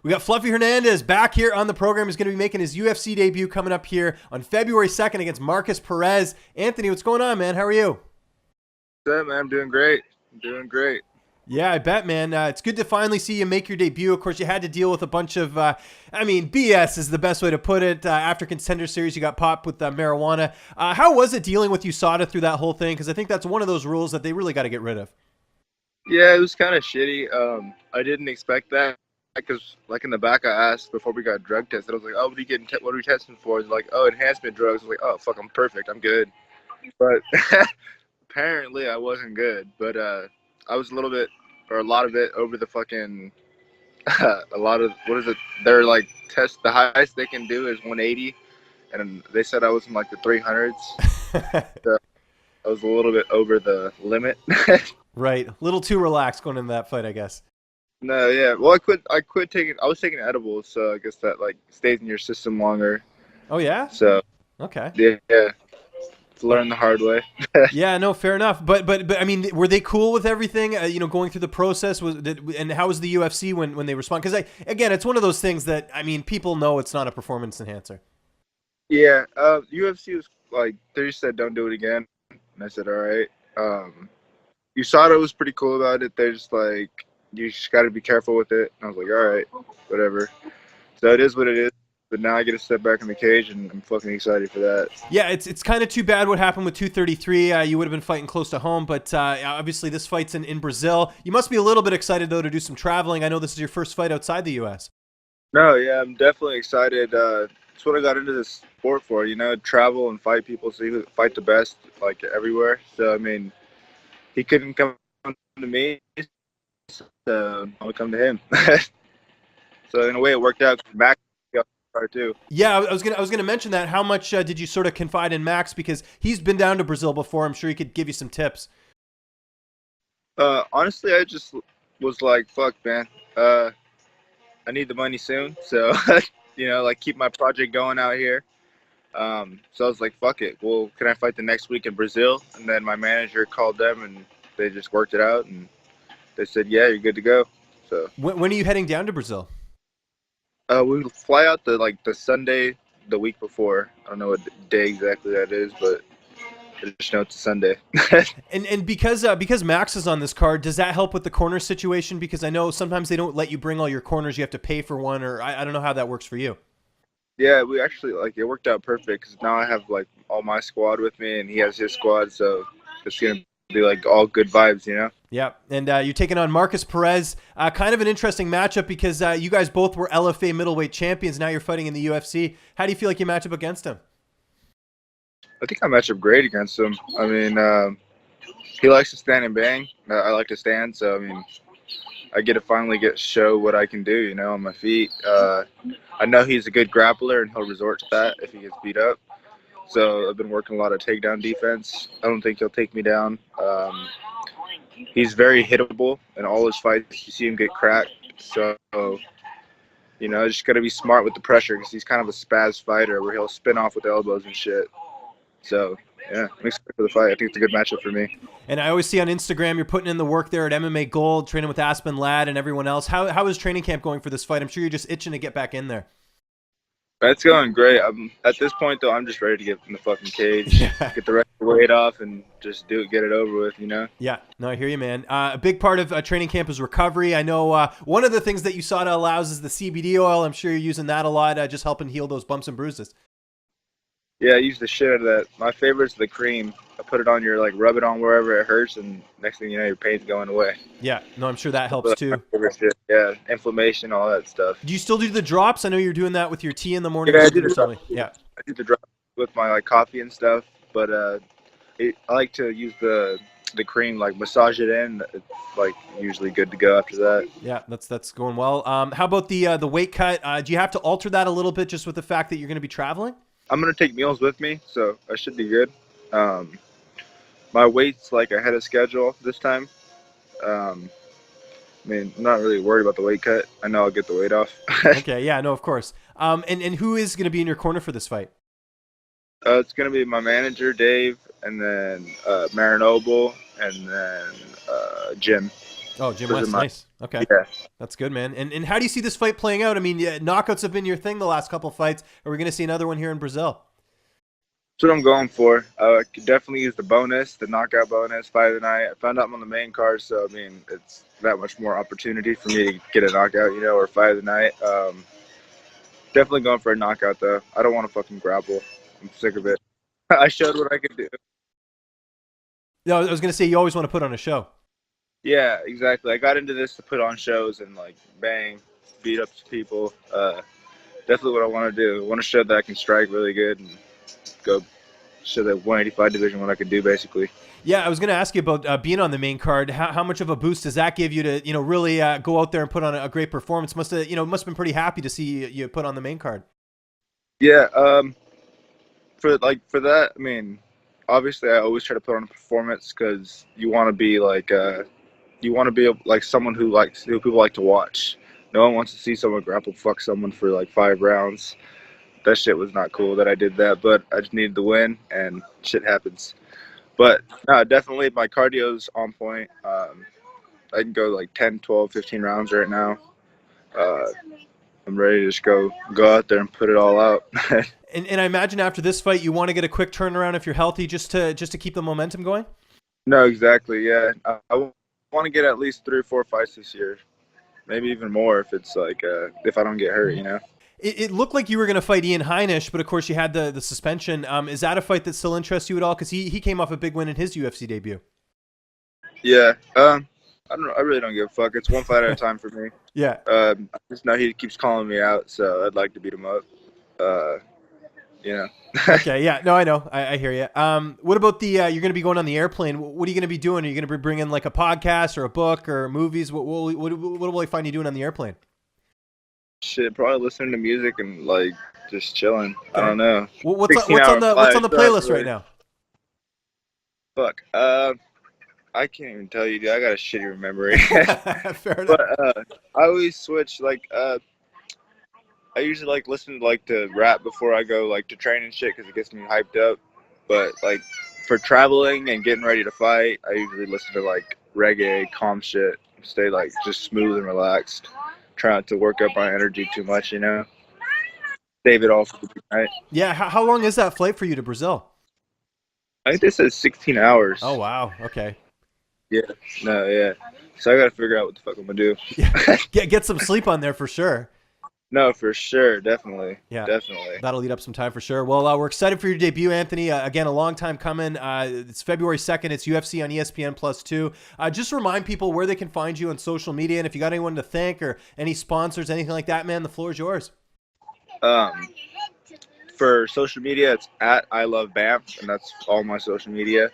We got Fluffy Hernandez back here on the program. He's going to be making his UFC debut coming up here on February 2nd against Markus Perez. Anthony, what's going on, man? How are you? What's up, man? I'm doing great. I'm doing great. Yeah, I bet, man. It's good to finally see you make your debut. Of course, you had to deal with a bunch of, BS is the best way to put it. After Contender Series, you got popped with marijuana. How was it dealing with USADA through that whole thing? Because I think that's one of those rules that they really got to get rid of. Yeah, it was kind of shitty. I didn't expect that because, like, in the back, I asked before we got drug tested. I was like, "Oh, what are we testing for?" It's like, "Oh, enhancement drugs." I was like, "Oh, fuck, I'm perfect. I'm good." But apparently, I wasn't good. But I was a lot of it over the fucking a lot of what is it? They're like test the highest they can do is 180, and they said I was in like the 300s. So I was a little bit over the limit. Right. A little too relaxed going into that fight, I guess. No, yeah. Well, I quit taking. I was taking edibles, so I guess that like stays in your system longer. Oh, yeah? So Okay. yeah, to learn the hard way. Yeah, no, fair enough. But I mean, were they cool with everything? Going through the process and how was the UFC when they respond? Because again, it's one of those things that people know it's not a performance enhancer. Yeah, UFC was like they just said don't do it again, and I said all right. USADA was pretty cool about it. They're just like you just got to be careful with it. And I was like all right, whatever. So it is what it is. But now I get to step back in the cage, and I'm fucking excited for that. Yeah, it's kind of too bad what happened with 233. You would have been fighting close to home, but obviously this fight's in Brazil. You must be a little bit excited, though, to do some traveling. I know this is your first fight outside the U.S. No, yeah, I'm definitely excited. It's what I got into this sport for, travel and fight people, see who fight the best, like everywhere. So, I mean, he couldn't come to me, so I would come to him. So, in a way, it worked out. Back too. Yeah, I was gonna mention that. How much did you sort of confide in Max, because he's been down to Brazil before? I'm sure he could give you some tips. Honestly, I just was like, fuck, man. I need the money soon, so like keep my project going out here. So I was like, fuck it. Well, can I fight the next week in Brazil? And then my manager called them, and they just worked it out, and they said, yeah, you're good to go. So When are you heading down to Brazil? we fly out the Sunday the week before. I don't know what day exactly that is, but I just know it's a Sunday. And because Max is on this card, does that help with the corner situation? Because I know sometimes they don't let you bring all your corners; you have to pay for one, or I don't know how that works for you. Yeah, we actually it worked out perfect because now I have like all my squad with me, and he has his squad, so it's gonna be like all good vibes. Yeah, and you're taking on Markus Perez. Kind of an interesting matchup because you guys both were LFA middleweight champions. Now you're fighting in the UFC. How do you feel like you match up against him? I think I match up great against him. I mean, he likes to stand and bang. I like to stand, so I mean, I get to finally show what I can do, on my feet. I know he's a good grappler, and he'll resort to that if he gets beat up. So I've been working a lot of takedown defense. I don't think he'll take me down. He's very hittable in all his fights. You see him get cracked. So, just got to be smart with the pressure because he's kind of a spaz fighter where he'll spin off with elbows and shit. So, yeah, I'm excited for the fight. I think it's a good matchup for me. And I always see on Instagram you're putting in the work there at MMA Gold, training with Aspen Ladd and everyone else. How is training camp going for this fight? I'm sure you're just itching to get back in there. That's going great. At this point, though, I'm just ready to get in the fucking cage, get the rest of the weight off, and just get it over with. Yeah, no, I hear you, man. A big part of training camp is recovery. I know one of the things that USADA allows is the CBD oil. I'm sure you're using that a lot, just helping heal those bumps and bruises. Yeah, I use the shit out of that. My favorite's the cream. I put it on rub it on wherever it hurts, and next thing you know, your pain's going away. Yeah, no, I'm sure that helps too. Yeah, inflammation, all that stuff. Do you still do the drops? I know you're doing that with your tea in the morning. Yeah, I do the something. Yeah, I do the drops with my coffee and stuff, but I like to use the cream, massage it in. It's usually good to go after that. Yeah, that's going well. How about the weight cut? Do you have to alter that a little bit just with the fact that you're going to be traveling? I'm gonna take meals with me, so I should be good. My weight's ahead of schedule this time. I mean, I'm not really worried about the weight cut. I know I'll get the weight off. Okay, yeah, no, of course. And who is going to be in your corner for this fight? It's gonna be my manager Dave, and then Marinoble, and then Jim. Oh, Jim Was West, in my nice. Okay. yeah. That's good, man. And how do you see this fight playing out? I mean, yeah, knockouts have been your thing the last couple fights. Are we going to see another one here in Brazil? That's what I'm going for. I could definitely use the bonus, the knockout bonus, fight of the night. I found out I'm on the main card, so I mean, it's that much more opportunity for me to get a knockout, you know, or fight of the night. Definitely going for a knockout though. I don't want to fucking grapple. I'm sick of it. I showed what I could do. No, I was going to say you always want to put on a show. Yeah, exactly. I got into this to put on shows and like bang, beat up people. Definitely what I want to do. I want to show that I can strike really good and go show that 185 division what I can do basically. Yeah, I was going to ask you about being on the main card. How much of a boost does that give you to, really go out there and put on a great performance? Must have been pretty happy to see you put on the main card. Yeah, for that, I mean, obviously I always try to put on a performance because you want to be like like someone who people like to watch. No one wants to see someone grapple fuck someone for like 5 rounds. That shit was not cool that I did that, but I just needed the win and shit happens. But no, definitely my cardio's on point. I can go like 10, 12, 15 rounds right now. I'm ready to just go out there and put it all out. And I imagine after this fight, you want to get a quick turnaround if you're healthy, just to keep the momentum going. No, exactly. Yeah, I want to get at least 3 or 4 fights this year, maybe even more if it's like if I don't get hurt, you know. It looked like you were going to fight Ian Heinisch, but of course you had the suspension. Is that a fight that still interests you at all? Because he came off a big win in his UFC debut. Yeah. I really don't give a fuck. It's one fight at a time for me. Yeah. I just know he keeps calling me out, so I'd like to beat him up. You know. Okay. Yeah. No, I know. I hear you. What about the? You're going to be going on the airplane. What are you going to be doing? Are you going to be bringing like a podcast or a book or movies? What will I find you doing on the airplane? Shit, probably listening to music and like just chilling. Okay. I don't know. What's on the playlist right now? Fuck. I can't even tell you, dude. I got a shitty memory. Fair enough. But I always switch. Like, I usually like listen to rap before I go like to train and shit because it gets me hyped up. But like for traveling and getting ready to fight, I usually listen to like reggae, calm shit. Stay like just smooth and relaxed. Try not to work up my energy too much, you know. Save it all for the big night. Yeah. How long is that flight for you to Brazil? I think this is 16 hours. Oh wow. Okay. Yeah. No. Yeah. So I gotta figure out what the fuck I'm gonna do. Yeah. Get some sleep on there for sure. No, for sure, definitely. Yeah, definitely. That'll lead up some time for sure. Well, we're excited for your debut, Anthony. Again, a long time coming. It's February 2nd. It's UFC on ESPN Plus 2. Just remind people where they can find you on social media, and if you got anyone to thank or any sponsors, anything like that, man, the floor is yours. For social media, it's at I Love Banff, and that's all my social media.